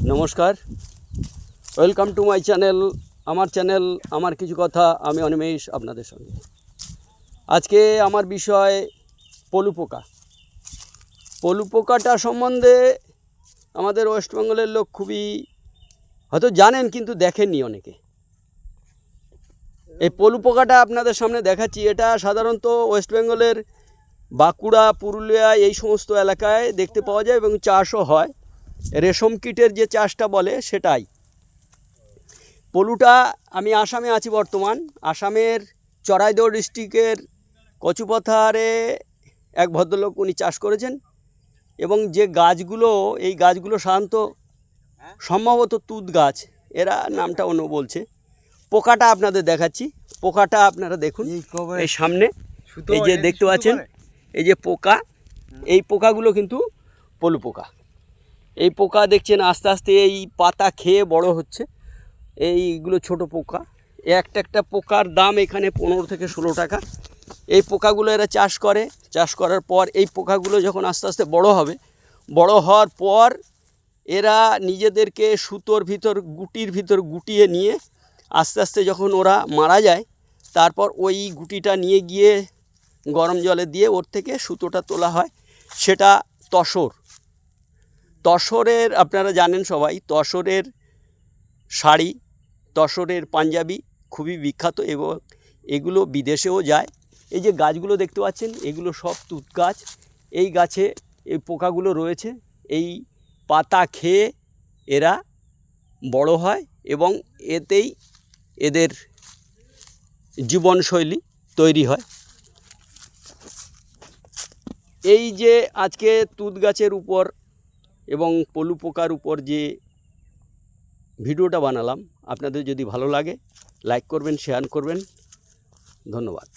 নমস্কার, welcome to my channel. আমার channel আমার কিছু কথা, আমি অনিমেষ আপনাদের সঙ্গে। আজকে আমার বিষয় পলু পোকা। পলু পোকাটা সম্বন্ধে আমাদের ওয়েস্ট বেঙ্গলের লোক খুবই হয়তো জানেন, কিন্তু দেখেননি অনেকে। এই পলু পোকাটা আপনাদের সামনে দেখাচ্ছি। এটা সাধারণত ওয়েস্ট বেঙ্গলের বাঁকুড়া, পুরুলিয়া এই সমস্ত এলাকায় দেখতে পাওয়া যায় এবং চাষও হয়। রেশম কীটের যে চাষটা বলে সেটাই। পলুটা আমি আসামে আছি বর্তমান। আসামের চরাইদেও ডিস্ট্রিক্টের কচুপাথারে এক ভদ্রলোক উনি চাষ করেছেন, এবং যে গাছগুলো, এই গাছগুলো সাধারণত সম্ভবত তুত গাছ, এরা নামটা অন্য বলছে। পোকাটা আপনাদের দেখাচ্ছি। পোকাটা আপনারা দেখুন, এই সামনে এই যে দেখতে পাচ্ছেন, এই যে পোকা, এই পোকাগুলো কিন্তু পলু পোকা। এই পোকা দেখছেন আস্তে আস্তে এই পাতা খেয়ে বড় হচ্ছে। এইগুলো ছোট পোকা। একটা একটা পোকার দাম এখানে 15 থেকে 16 টাকা। এই পোকাগুলো এরা চাষ করে। চাষ করার পর এই পোকাগুলো যখন আস্তে আস্তে বড় হবে, বড় হওয়ার পর এরা নিজেদেরকে সুতোর ভিতর, গুটির ভিতর গুটিয়ে নিয়ে আস্তে আস্তে যখন ওরা মারা যায়, তারপর ওই গুটিটা নিয়ে গিয়ে গরম জলে দিয়ে ওর থেকে সুতোটা তোলা হয়। সেটা তসর। তসরের আপনারা জানেন সবাই, তসরের শাড়ি, তসরের পাঞ্জাবি খুবই বিখ্যাত এবং এগুলো বিদেশেও যায়। এই যে গাছগুলো দেখতে পাচ্ছেন, এগুলো সব তুত গাছ। এই গাছে এই পোকাগুলো রয়েছে। এই পাতা খেয়ে এরা বড় হয় এবং এতেই এদের জীবনশৈলী তৈরি হয়। এই যে আজকে তুত গাছের উপর এবং পলু পোকার উপর যে ভিডিওটা বানালাম, আপনাদের যদি ভালো লাগে লাইক করবেন, শেয়ার করবেন। ধন্যবাদ।